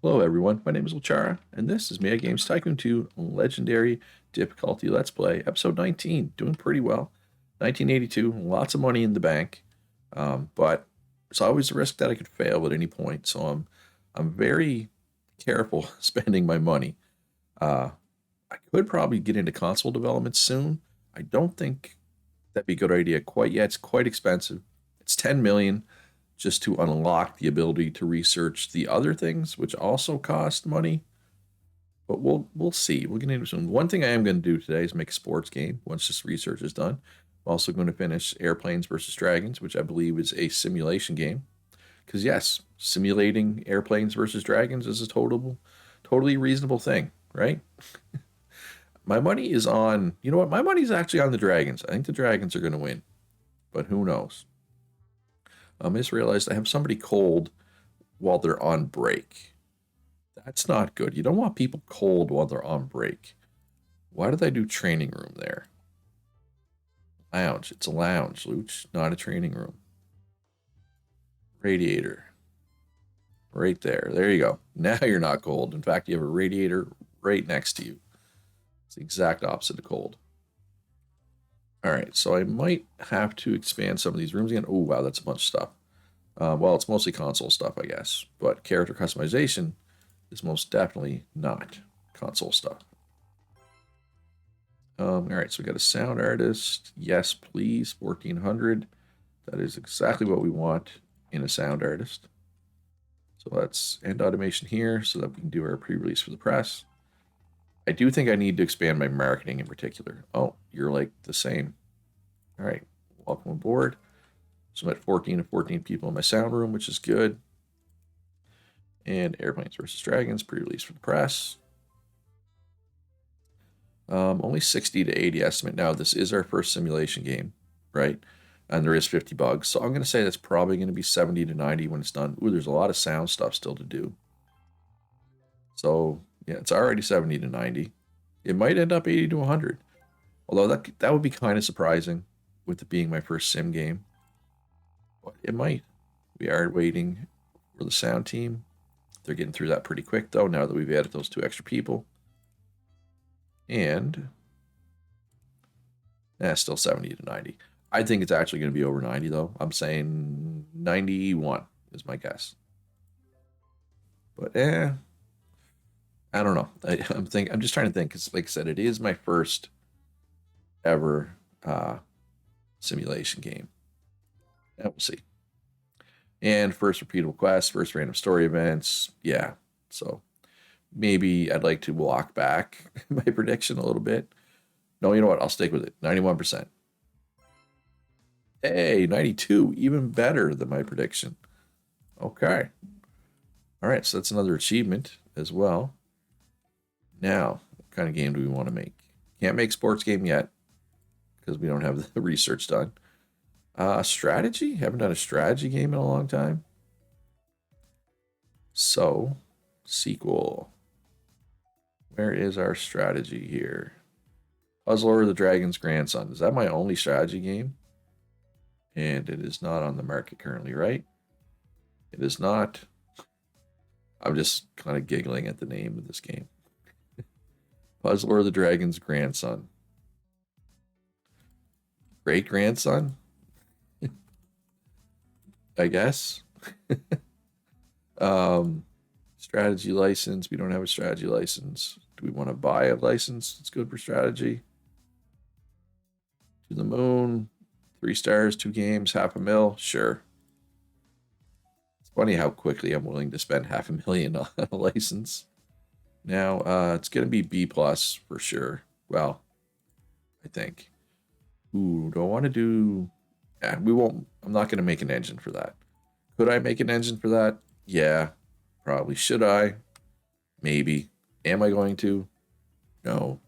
Hello everyone, my name is Luchara, and this is Mega Games Tycoon 2 Legendary Difficulty Let's Play, episode 19. Doing pretty well. 1982, lots of money in the bank, but there's always a risk that I could fail at any point, so I'm very careful spending my money. Uh, I could probably get into console development soon. I don't think that'd be a good idea quite yet. It's quite expensive. It's 10 million just to unlock the ability to research the other things, which also cost money. But we'll see. We'll get into it soon. One thing I am going to do today is make a sports game once this research is done. I'm also going to finish Airplanes versus Dragons, which I believe is a simulation game. Because yes, simulating airplanes versus dragons is a totally reasonable thing, right? My money is on, you know what? My money's actually on the dragons. I think the dragons are going to win, but who knows? I just realized I have somebody cold while they're on break. That's not good. You don't want people cold while they're on break. Why did I do training room there? Lounge. It's a lounge, Luch, not a training room. Radiator. Right there. There you go. Now you're not cold. In fact, you have a radiator right next to you. It's the exact opposite of cold. All right, so I might have to expand some of these rooms again. Oh, wow, that's a bunch of stuff. Well, it's mostly console stuff, I guess. But character customization is most definitely not console stuff. All right, so we got a sound artist. Yes, please, 1400. That is exactly what we want in a sound artist. So let's end automation here so that we can do our pre-release for the press. I do think I need to expand my marketing in particular. Oh, you're like the same. All right, welcome aboard. So I'm at 14 of 14 people in my sound room, which is good. And Airplanes versus Dragons, pre-release for the press. Only 60 to 80 estimate. Now, this is our first simulation game, right? And there is 50 bugs. So I'm going to say that's probably going to be 70 to 90 when it's done. Ooh, there's a lot of sound stuff still to do. So, yeah, it's already 70 to 90. It might end up 80 to 100. Although that would be kind of surprising with it being my first sim game. But it might. We are waiting for the sound team. They're getting through that pretty quick, though, now that we've added those 2 extra people. And still 70 to 90. I think it's actually going to be over 90, though. I'm saying 91 is my guess. But I don't know. I'm just trying to think because, like I said, it is my first ever simulation game. And we'll see. And first repeatable quests, first random story events. Yeah. So maybe I'd like to walk back my prediction a little bit. No, you know what? I'll stick with it. 91%. Hey, 92. Even better than my prediction. Okay. All right. So that's another achievement as well. Now, what kind of game do we want to make? Can't make sports game yet because we don't have the research done. Strategy? Haven't done a strategy game in a long time. So, sequel. Where is our strategy here? Puzzler the Dragon's Grandson. Is that my only strategy game? And it is not on the market currently, right? It is not. I'm just kind of giggling at the name of this game. Puzzler the Dragon's Grandson. Great grandson? I guess. Strategy license. We don't have a strategy license. Do we want to buy a license? It's good for strategy. To the moon. 3 stars, 2 games, $500,000. Sure. It's funny how quickly I'm willing to spend $500,000 on a license. Now, it's going to be B plus for sure. Well, I think. Ooh, do I want to do... Yeah, we won't... I'm not going to make an engine for that. Could I make an engine for that? Yeah, probably. Should I? Maybe. Am I going to? No.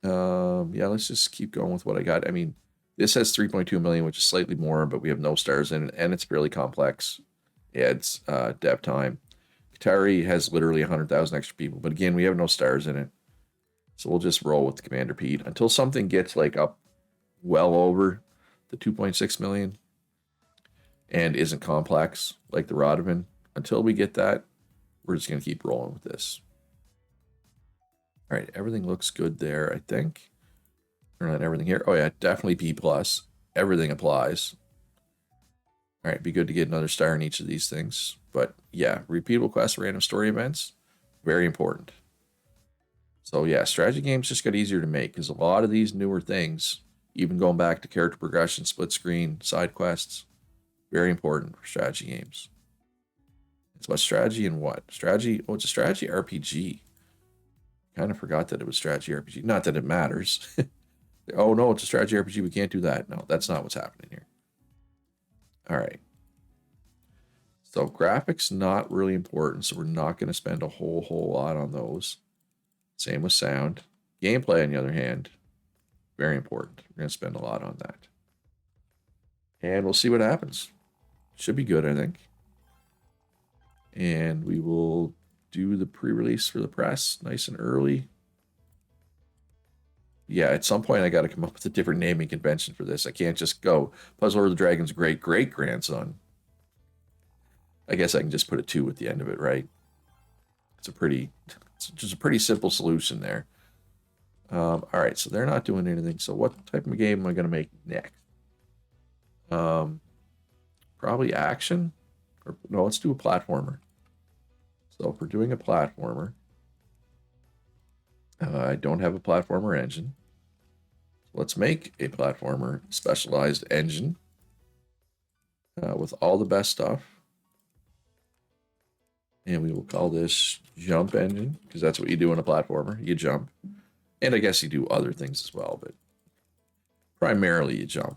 Yeah, let's just keep going with what I got. I mean, this has 3.2 million, which is slightly more, but we have no stars in it, and it's fairly complex. Yeah, it's dev time. Qatari has literally 100,000 extra people, but again, we have no stars in it. So we'll just roll with Commander Pete until something gets like up well over the 2.6 million and isn't complex like the Rodman. Until we get that, we're just going to keep rolling with this. All right, everything looks good there, I think. Turn on everything here. Oh, yeah, definitely B+. Everything applies. All right, be good to get another star in each of these things. But yeah, repeatable quests, random story events, very important. So yeah, strategy games just got easier to make because a lot of these newer things, even going back to character progression, split screen, side quests, very important for strategy games. It's about strategy and what? Strategy, oh, it's a strategy RPG. Kind of forgot that it was strategy RPG. Not that it matters. Oh no, it's a strategy RPG. We can't do that. No, that's not what's happening here. All right. So graphics not really important, so we're not going to spend a whole lot on those. Same with sound. Gameplay, on the other hand, very important. We're going to spend a lot on that. And we'll see what happens. Should be good, I think. And we will do the pre-release for the press nice and early. Yeah, at some point I got to come up with a different naming convention for this. I can't just go Puzzler of the Dragon's great-great-grandson. I guess I can just put a 2 at the end of it, right? It's just a pretty simple solution there. All right, so they're not doing anything. So what type of game am I going to make next? Probably action. Or no, let's do a platformer. So if we're doing a platformer, I don't have a platformer engine. Let's make a platformer specialized engine with all the best stuff. And we will call this jump engine because that's what you do in a platformer. You jump. And I guess you do other things as well, but primarily you jump.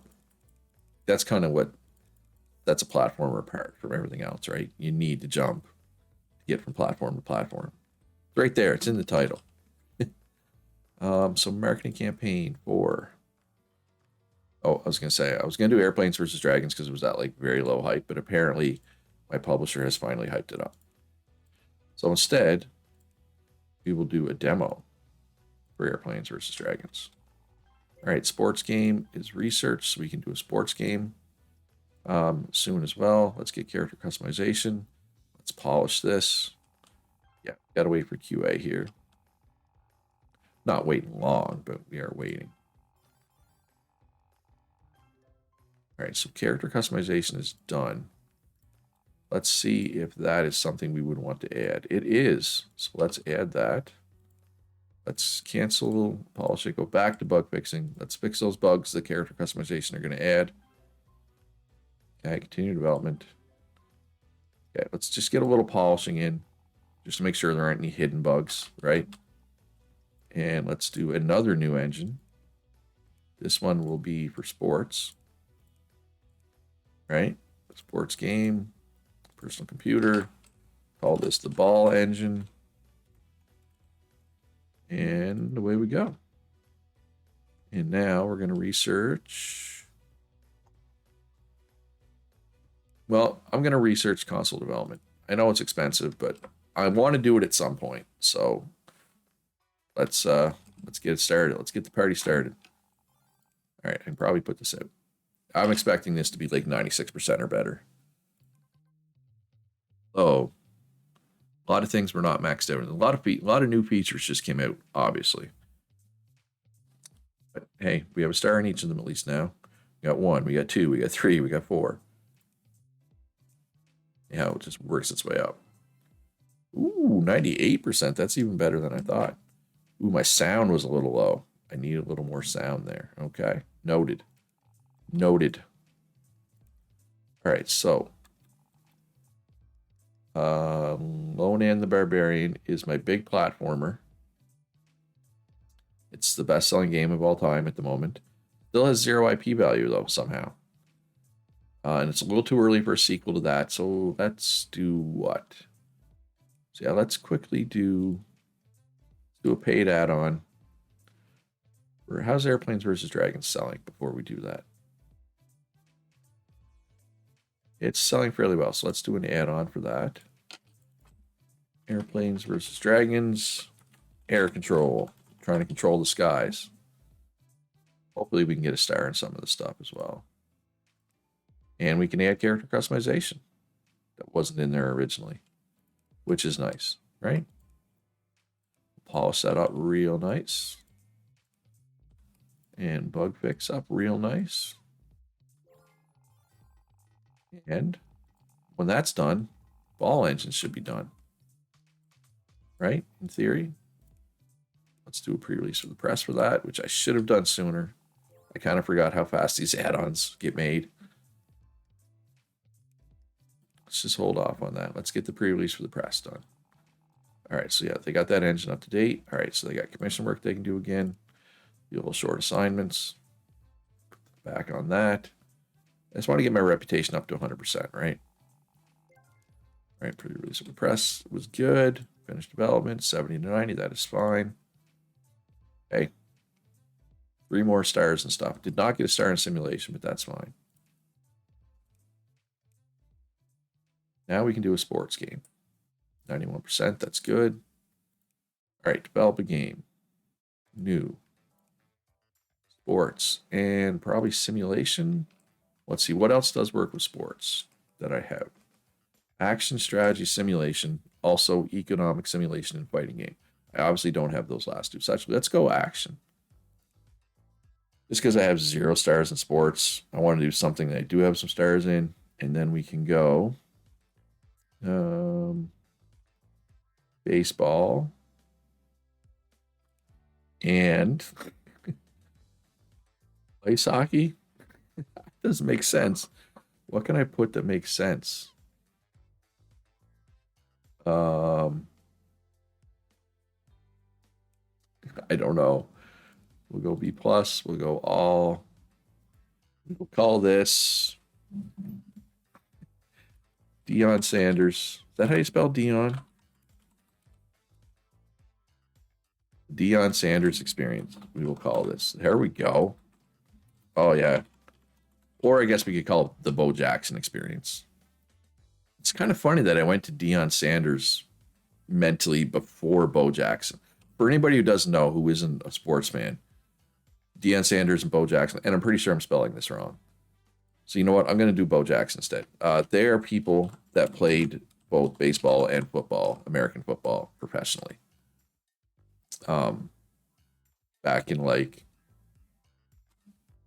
That's kind of that's a platformer apart from everything else, right? You need to jump to get from platform to platform. It's right there. It's in the title. So marketing campaign for... Oh, I was going to say, I was going to do Airplanes versus Dragons because it was at like very low hype, but apparently my publisher has finally hyped it up. So instead, we will do a demo for Airplanes versus Dragons. All right, sports game is research, so we can do a sports game soon as well. Let's get character customization. Let's polish this. Yeah, gotta wait for QA here. Not waiting long, but we are waiting. All right, so character customization is done. Let's see if that is something we would want to add. It is, so let's add that. Let's cancel, polish it, go back to bug fixing. Let's fix those bugs the character customization are going to add. Okay, continue development. Okay, let's just get a little polishing in just to make sure there aren't any hidden bugs, right? And let's do another new engine. This one will be for sports, right? Sports game, personal computer. Call this the ball engine. And away we go. And now we're going to research. Well, I'm going to research console development. I know it's expensive, but I want to do it at some point. So let's get it started. Let's get the party started. All right, I can probably put this out. I'm expecting this to be like 96% or better. Oh, a lot of things were not maxed out. A lot of new features just came out, obviously. But hey, we have a star in each of them at least now. We got 1, we got 2, we got 3, we got 4. Yeah, it just works its way up. Ooh, 98%. That's even better than I thought. Ooh, my sound was a little low. I need a little more sound there. Okay, noted. Noted. All right, so Lonan the Barbarian is my big platformer. It's the best-selling game of all time at the moment. Still has 0 IP value, though, somehow. And it's a little too early for a sequel to that, so let's do what? So yeah, let's quickly do a paid add-on. How's Airplanes versus Dragons selling before we do that? It's selling fairly well, so let's do an add-on for that. Airplanes versus Dragons. Air control. Trying to control the skies. Hopefully we can get a star in some of the stuff as well. And we can add character customization. That wasn't in there originally. which is nice, right? Polish that up real nice. And bug fix up real nice. And when that's done, ball engines should be done. Right? In theory. Let's do a pre-release for the press for that, which I should have done sooner. I kind of forgot how fast these add-ons get made. Let's just hold off on that. Let's get the pre-release for the press done. All right, so yeah, they got that engine up to date. All right, so they got commission work they can do again. Do a little short assignments. Back on that. I just want to get my reputation up to 100%, right? All right, pre-release of the press was good. Finished development, 70 to 90, that is fine. Okay. 3 more stars and stuff. Did not get a star in simulation, but that's fine. Now we can do a sports game. 91%, that's good. All right, develop a game. New. Sports. And probably simulation. Let's see, what else does work with sports that I have? Action, strategy, simulation. Also economic simulation and fighting game. I obviously don't have those last two. So actually, let's go action. Just because I have 0 stars in sports, I want to do something that I do have some stars in. And then we can go baseball and ice hockey. Doesn't make sense. What can I put that makes sense? I don't know. We'll go B plus. We'll go all. We'll call this Deion Sanders. Is that how you spell Deion? Deion Sanders experience. We will call this. There we go. Oh yeah. Or I guess we could call it the Bo Jackson experience. It's kind of funny that I went to Deion Sanders mentally before Bo Jackson. For anybody who doesn't know, who isn't a sports fan, Deion Sanders and Bo Jackson, and I'm pretty sure I'm spelling this wrong. So you know what? I'm going to do Bo Jackson instead. They are people that played both baseball and football, American football, professionally. Back in like,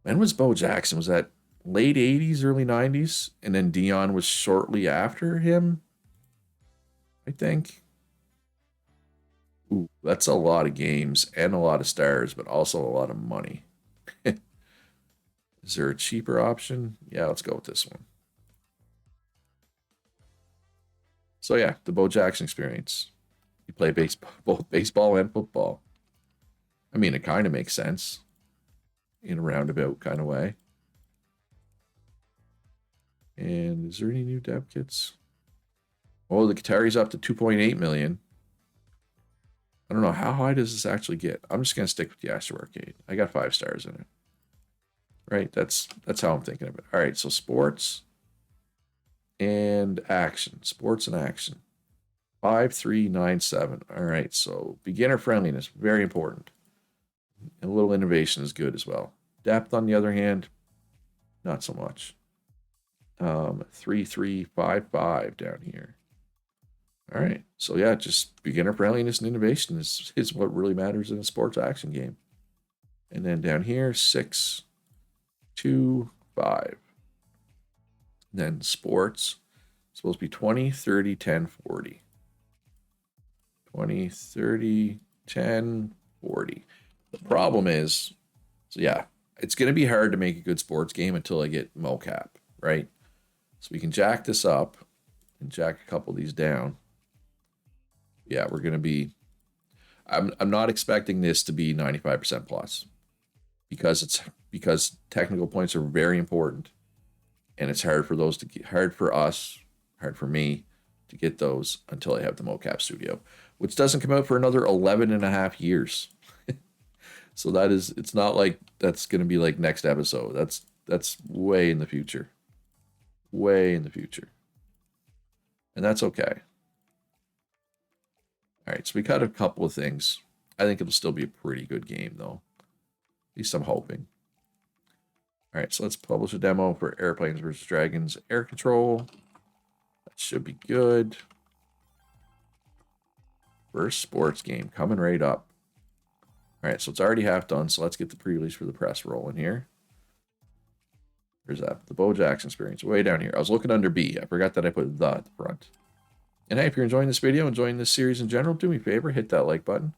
when was Bo Jackson? Was that late 80s, early 90s? And then Deion was shortly after him, I think. Ooh, that's a lot of games and a lot of stars, but also a lot of money. Is there a cheaper option? Yeah, let's go with this one. So yeah, the Bo Jackson experience. You play baseball, both baseball and football. I mean, it kind of makes sense in a roundabout kind of way. And is there any new dev kits? Oh, the Qatari's up to 2.8 million. I don't know, how high does this actually get? I'm just gonna stick with the Astro Arcade. I got 5 stars in it. Right, that's how I'm thinking of it. All right, so sports and action. Sports and action. 5397. All right, so beginner friendliness, very important. And a little innovation is good as well. Depth, on the other hand, not so much. 3355 down here. All right, so yeah, just beginner friendliness and innovation is what really matters in a sports action game. And then down here, 625. Then sports, supposed to be 20, 30, 10, 40. 20, 30, 10, 40. The problem is, so yeah, it's going to be hard to make a good sports game until I get mocap, right? So we can jack this up and jack a couple of these down. Yeah, we're going to be, I'm not expecting this to be 95% plus because technical points are very important, and it's hard for those to get, hard for us, hard for me to get those until I have the mocap studio, which doesn't come out for another 11 and a half years. So that is, it's not like that's going to be like next episode. That's way in the future. Way in the future. And that's okay. All right, so we got a couple of things. I think it'll still be a pretty good game, though. At least I'm hoping. All right, so let's publish a demo for Airplanes vs. Dragons Air Control. That should be good. First sports game coming right up. All right, so it's already half done, so let's get the pre-release for the press rolling here. Where's that? The Bo Jackson experience, way down here. I was looking under B. I forgot that I put the at the front. And hey, if you're enjoying this video, enjoying this series in general, do me a favor, hit that like button.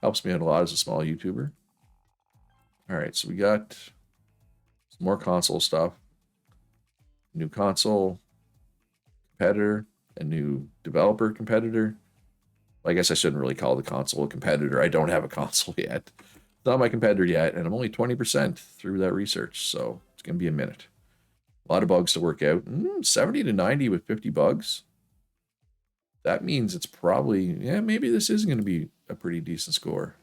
Helps me out a lot as a small YouTuber. All right, so we got some more console stuff. New console competitor, a new developer competitor. Well, I guess I shouldn't really call the console a competitor. I don't have a console yet. It's not my competitor yet, and I'm only 20% through that research, so it's going to be a minute. A lot of bugs to work out. 70 to 90 with 50 bugs. That means it's probably, yeah, maybe this is going to be a pretty decent score.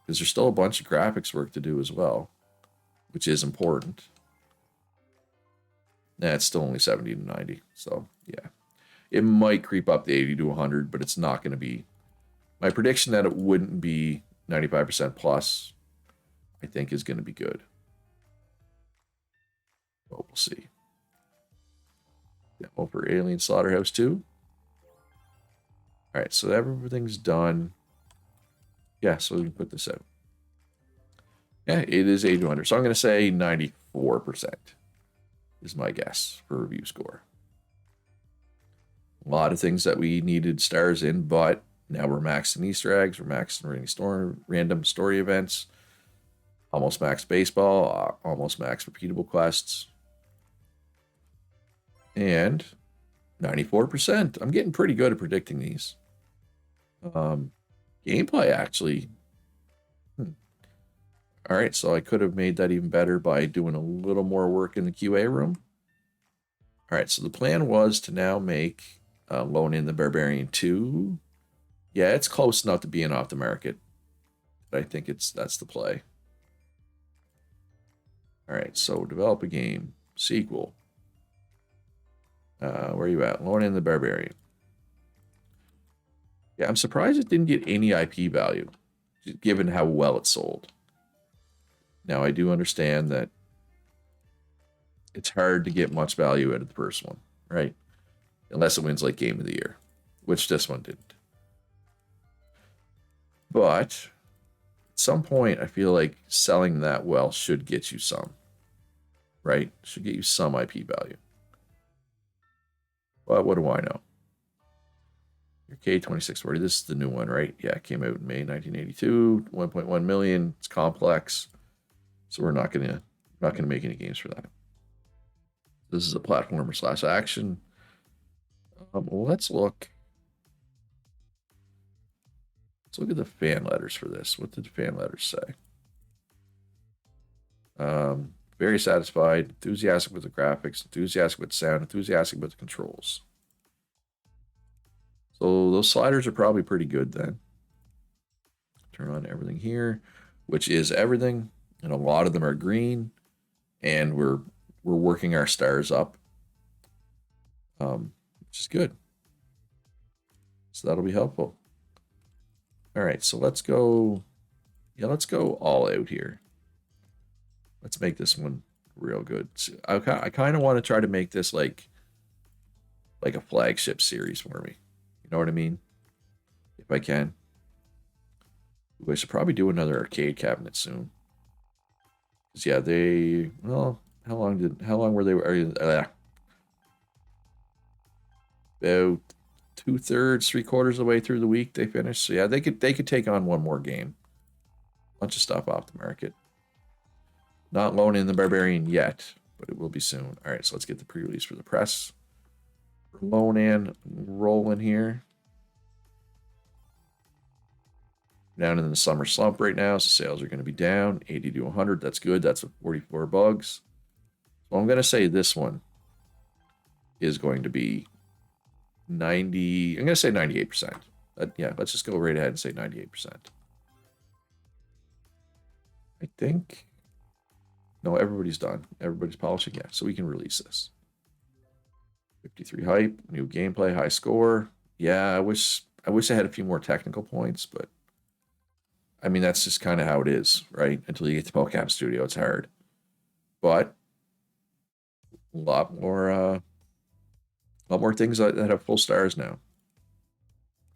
Because there's still a bunch of graphics work to do as well, which is important. Nah, it's still only 70 to 90, so yeah. It might creep up to 80 to 100, but it's not going to be. My prediction that it wouldn't be 95% plus, I think, is going to be good. But we'll see. Demo for Alien Slaughterhouse 2. All right, so everything's done. Yeah, so we can put this out. Yeah, it is 80 to 100. So I'm going to say 94% is my guess for review score. A lot of things that we needed stars in, but now we're maxing Easter eggs, we're maxing random story events, almost maxed baseball, almost maxed repeatable quests, and 94%. I'm getting pretty good at predicting these. Gameplay, actually. All right, so I could have made that even better by doing a little more work in the QA room. All right, so the plan was to now make Lone in the Barbarian 2. Yeah, it's close enough to being off the market. But I think that's the play. All right, so develop a game. Sequel. Where are you at? Lone in the Barbarian. Yeah, I'm surprised it didn't get any IP value, given how well it sold. Now, I do understand that it's hard to get much value out of the first one, right? Unless it wins like Game of the Year, which this one didn't. But at some point, I feel like selling that well should get you some, right? Should get you some IP value. But what do I know? Your K2640, this is the new one, right? Yeah, it came out in May 1982, 1.1 million. It's complex, so we're not gonna make any games for that. This is a platformer / action. Let's look. Let's look at the fan letters for this. What did the fan letters say? Very satisfied, enthusiastic with the graphics, enthusiastic with sound, enthusiastic with the controls. So those sliders are probably pretty good then. Turn on everything here, which is everything, and a lot of them are green, and we're working our stars up, which is good. So that'll be helpful. All right, so let's go. Yeah, let's go all out here. Let's make this one real good. I kind of want to try to make this like a flagship series for me. You know what I mean? If I can. I should probably do another arcade cabinet soon. Cause yeah, well, how long were they? About 2/3, 3/4 of the way through the week they finished. So yeah, they could take on one more game. Bunch of stuff off the market. Not Lone in the Barbarian yet, but it will be soon. All right, so let's get the pre-release for the press. Lone in rolling here. Down in the summer slump right now, so sales are going to be down 80 to 100. That's good. That's 44 bugs. So I'm going to say this one is going to be 90. I'm going to say 98%. Yeah, let's just go right ahead and say 98%. I think. No, everybody's done. Everybody's polishing. Yeah, so we can release this. 53 hype, new gameplay, high score. Yeah, I wish I had a few more technical points, but I mean that's just kind of how it is, right? Until you get to PokeCap Studio, it's hard. But a lot more things that have full stars now.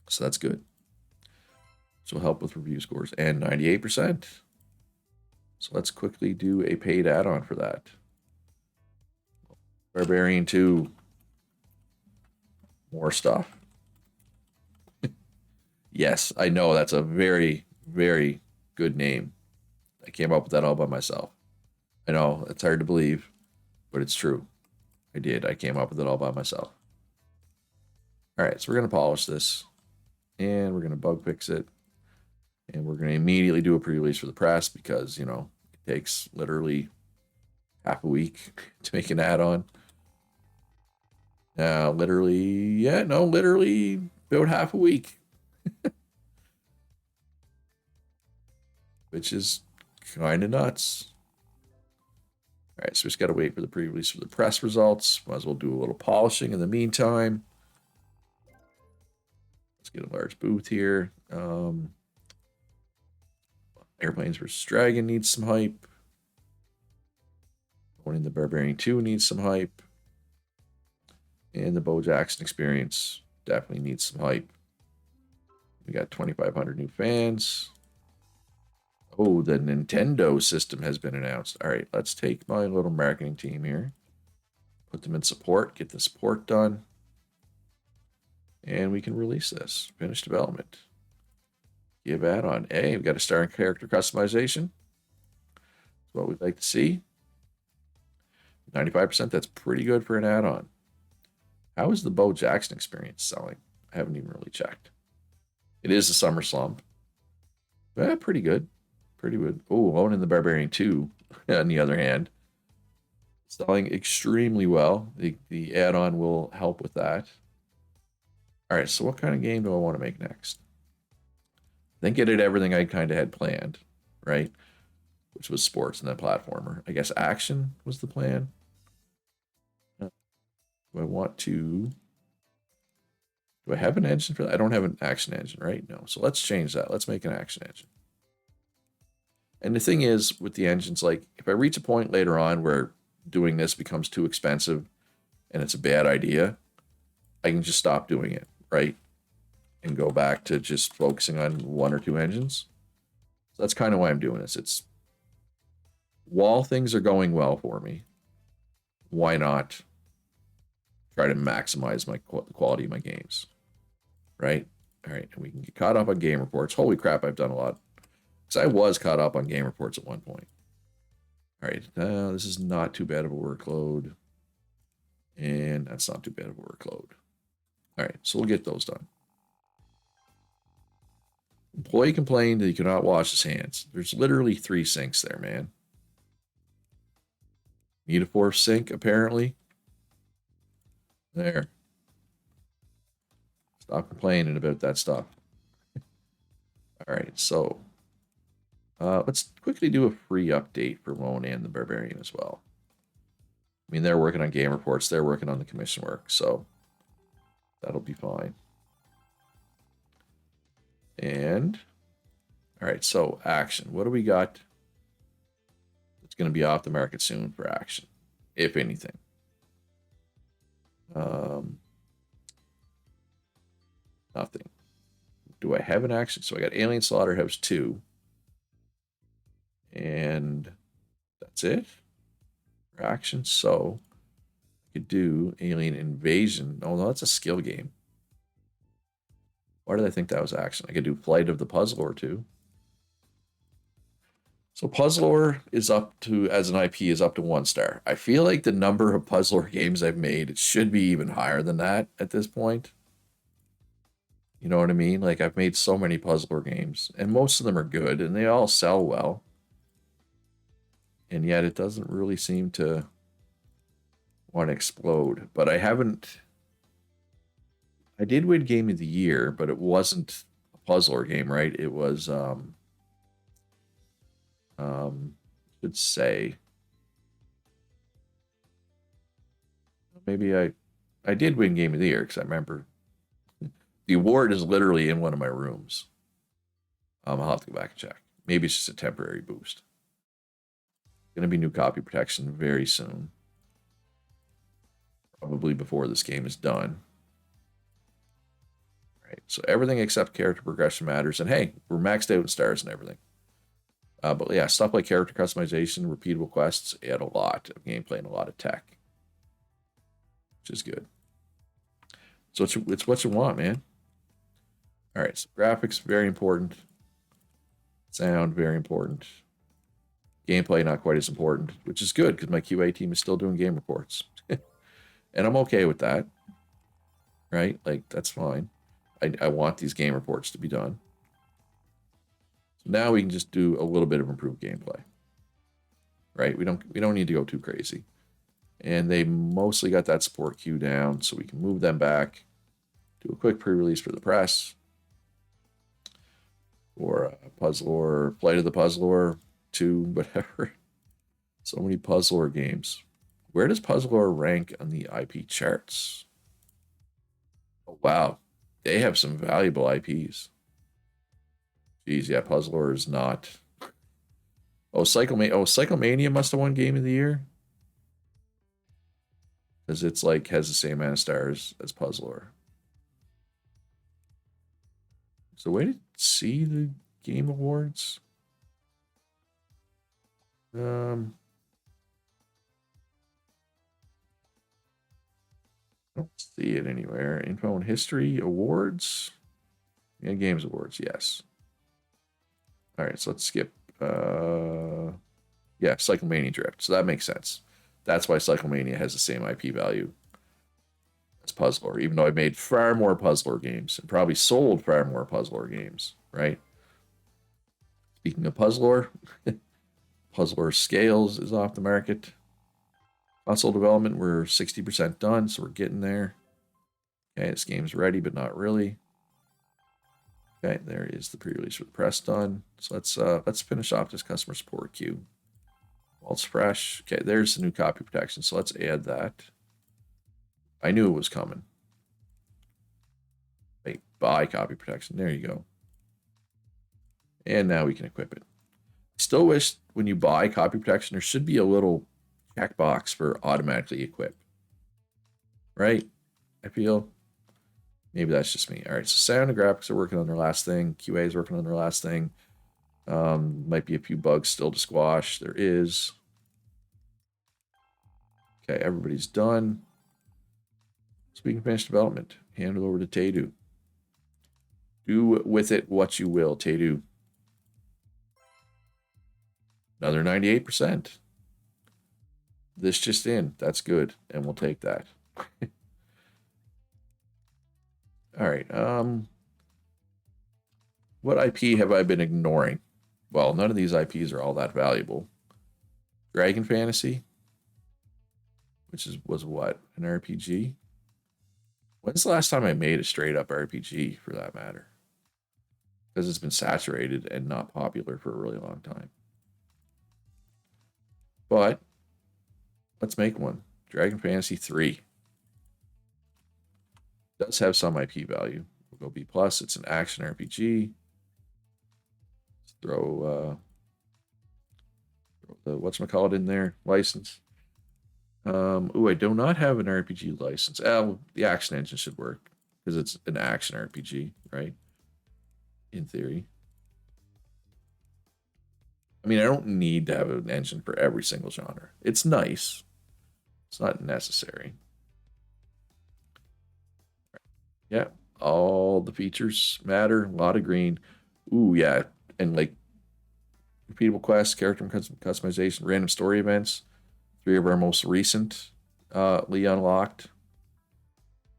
So that's good. So help with review scores and 98%. So let's quickly do a paid add-on for that. Barbarian 2. More stuff. Yes, I know that's a very, very good name. I came up with that all by myself. I know it's hard to believe, but it's true. I did. I came up with it all by myself. All right, so we're going to polish this, and we're going to bug fix it, and we're going to immediately do a pre-release for the press because, it takes literally half a week to make an add-on. Literally about half a week. Which is kind of nuts. All right, so we just got to wait for the pre-release for the press results. Might as well do a little polishing in the meantime. Let's get a large booth here. Airplanes vs. Dragon needs some hype. Going in the Barbarian 2 needs some hype. And the Bo Jackson experience definitely needs some hype. We got 2,500 new fans. Oh, the Nintendo system has been announced. All right, let's take my little marketing team here. Put them in support, get the support done. And we can release this. Finish development. Give add-on. Hey, we've got a star and character customization. That's what we'd like to see. 95%, that's pretty good for an add-on. How is the Bo Jackson experience selling? I haven't even really checked. It is a summer slump. Pretty good. Pretty good. Oh, Owen and the Barbarian 2, on the other hand, selling extremely well. The add-on will help with that. All right, so what kind of game do I want to make next? I think I did everything I kind of had planned, right? Which was sports and then platformer. I guess action was the plan. Do I want to... Do I have an engine for that? I don't have an action engine, right? No. So let's change that. Let's make an action engine. And the thing is, with the engines, like, if I reach a point later on where doing this becomes too expensive and it's a bad idea, I can just stop doing it, right? And go back to just focusing on one or two engines. So that's kind of why I'm doing this. It's while things are going well for me, why not try to maximize the quality of my games, right? All right, and we can get caught up on game reports. Holy crap, I've done a lot. Because I was caught up on game reports at one point. All right, this is not too bad of a workload. And that's not too bad of a workload. All right, so we'll get those done. Employee complained that he could not wash his hands. There's literally 3 sinks there, man. Need a 4th sink, apparently. There. Stop complaining about that stuff. All right, so let's quickly do a free update for Lone and the Barbarian as well. I mean, they're working on game reports. They're working on the commission work, so that'll be fine. And, all right, so action. What do we got that's going to be off the market soon for action, if anything? Nothing. Do I have an action? So I got Alien Slaughterhouse 2. And that's it for action. So I could do Alien Invasion. Oh, no, that's a skill game. Why did I think that was action? I could do Flight of the Puzzler 2. So Puzzler is up to, as an IP, is up to 1 star. I feel like the number of Puzzler games I've made, it should be even higher than that at this point. You know what I mean? Like, I've made so many Puzzler games, and most of them are good, and they all sell well. And yet it doesn't really seem to want to explode. But I haven't... I did win Game of the Year, but it wasn't a Puzzler game, right? It was... should say... Maybe I did win Game of the Year, because I remember... The award is literally in one of my rooms. I'll have to go back and check. Maybe it's just a temporary boost. Going to be new copy protection very soon. Probably before this game is done. Right. So everything except character progression matters. And hey, we're maxed out in stars and everything. But yeah, stuff like character customization, repeatable quests add a lot of gameplay and a lot of tech, which is good. So it's what you want, man. All right, so graphics, very important. Sound, very important. Gameplay, not quite as important, which is good because my QA team is still doing game reports. And I'm okay with that, right? Like, that's fine. I want these game reports to be done. So now we can just do a little bit of improved gameplay, right? We don't need to go too crazy. And they mostly got that support queue down, so we can move them back, do a quick pre-release for the press, or Puzzler, Flight of the Puzzler 2, whatever. So many Puzzler games. Where does Puzzler rank on the IP charts? Oh, wow. They have some valuable IPs. Geez, yeah, Puzzler is not. Oh, Cyclemania must have won Game of the Year. Because it's like has the same amount of stars as Puzzler. So way to see the Game Awards. I don't see it anywhere. Info and history awards. Yeah, games awards, yes. All right, so let's skip. Yeah, Cyclemania Drift. So that makes sense. That's why Cyclemania has the same IP value as Puzzler, even though I made far more Puzzler games and probably sold far more Puzzler games, right? Speaking of Puzzler, Puzzler Scales is off the market. Console development, we're 60% done, so we're getting there. Okay, this game's ready, but not really. Okay, there is the pre-release for the press done. So let's finish off this customer support queue. While it's fresh. Okay, there's the new copy protection. So let's add that. I knew it was coming. Wait, buy copy protection. There you go. And now we can equip it. Still wish when you buy copy protection, there should be a little checkbox for automatically equip. Right? I feel maybe that's just me. All right, so sound and graphics are working on their last thing. QA is working on their last thing. Might be a few bugs still to squash. There is. Okay, everybody's done. So we can finish development. Hand it over to Tadu. Do with it what you will, Tadu. Another 98%. This just in. That's good. And we'll take that. All right. What IP have I been ignoring? Well, none of these IPs are all that valuable. Dragon Fantasy, which was what? An RPG? When's the last time I made a straight up RPG for that matter? Because it's been saturated and not popular for a really long time. But let's make one. Dragon Fantasy 3. Does have some IP value. We'll go B+. It's an action RPG. Let's throw the whatchamacallit in there. License. I do not have an RPG license. The action engine should work because it's an action RPG, right? In theory. I mean, I don't need to have an engine for every single genre. It's nice. It's not necessary. Yeah, all the features matter. A lot of green. Ooh, yeah. And like repeatable quests, character customization, random story events. 3 of our most recent unlocked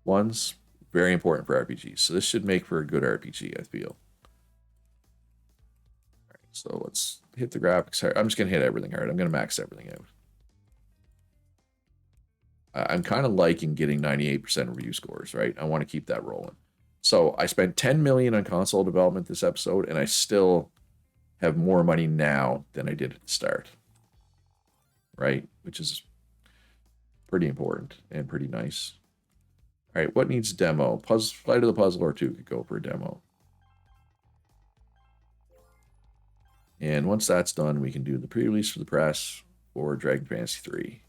ones. Very important for RPGs. So this should make for a good RPG, I feel. All right, so let's hit the graphics hard. I'm just going to hit everything hard. I'm going to max everything out. I'm kind of liking getting 98% review scores, right? I want to keep that rolling. So I spent $10 million on console development this episode, and I still have more money now than I did at the start, right? Which is pretty important and pretty nice. All right, what needs demo? Flight of the Puzzler 2 could go for a demo. And once that's done, we can do the pre-release for the press for Dragon Fantasy 3.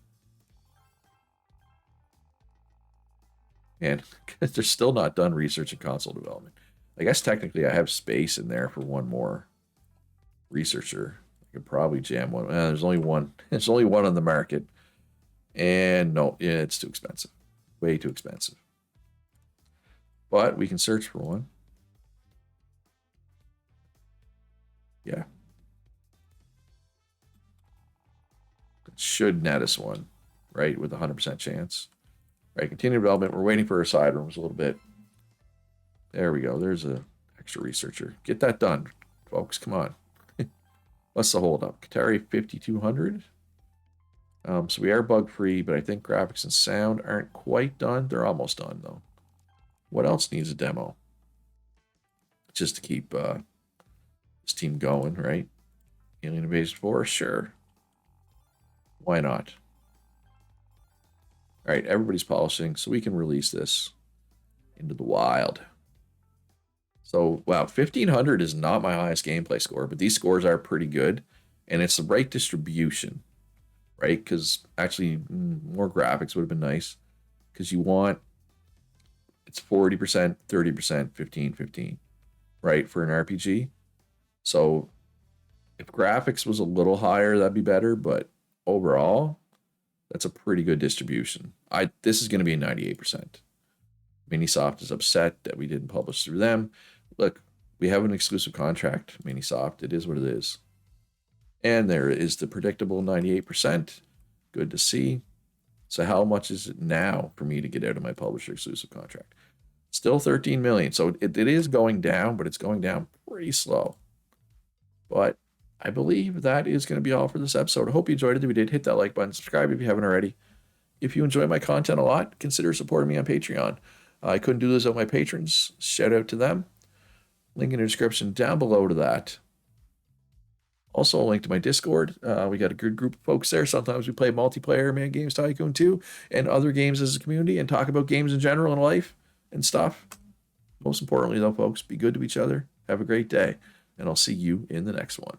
And they're still not done research and console development. I guess technically I have space in there for one more researcher. I could probably jam one. There's only one. There's only one on the market. And no, yeah, it's too expensive. Way too expensive. But we can search for one. Yeah. It should net us one, right? With a 100% chance. All right, continue development. We're waiting for our side rooms a little bit. There we go. There's a extra researcher. Get that done, folks. Come on. What's the holdup? Qatari 5200. So we are bug free, but I think graphics and sound aren't quite done. They're almost done though. What else needs a demo? Just to keep this team going, right? Alien Invasion 4, sure. Why not? All right, everybody's polishing, so we can release this into the wild. So, wow, 1500 is not my highest gameplay score, but these scores are pretty good, and it's the right distribution, right? Because actually, more graphics would have been nice, because you want, it's 40%, 30%, 15, 15, right, for an RPG. So, if graphics was a little higher, that'd be better, but overall, that's a pretty good distribution. This is going to be a 98%. Minisoft is upset that we didn't publish through them. Look, we have an exclusive contract, Minisoft. It is what it is. And there is the predictable 98%. Good to see. So how much is it now for me to get out of my publisher exclusive contract? Still 13 million. So it is going down, but it's going down pretty slow. But I believe that is going to be all for this episode. I hope you enjoyed it. If you did, hit that like button. Subscribe if you haven't already. If you enjoy my content a lot, consider supporting me on Patreon. I couldn't do this without my patrons. Shout out to them. Link in the description down below to that. Also, a link to my Discord. We got a good group of folks there. Sometimes we play multiplayer, Man Games Tycoon 2, and other games as a community and talk about games in general in life and stuff. Most importantly, though, folks, be good to each other. Have a great day, and I'll see you in the next one.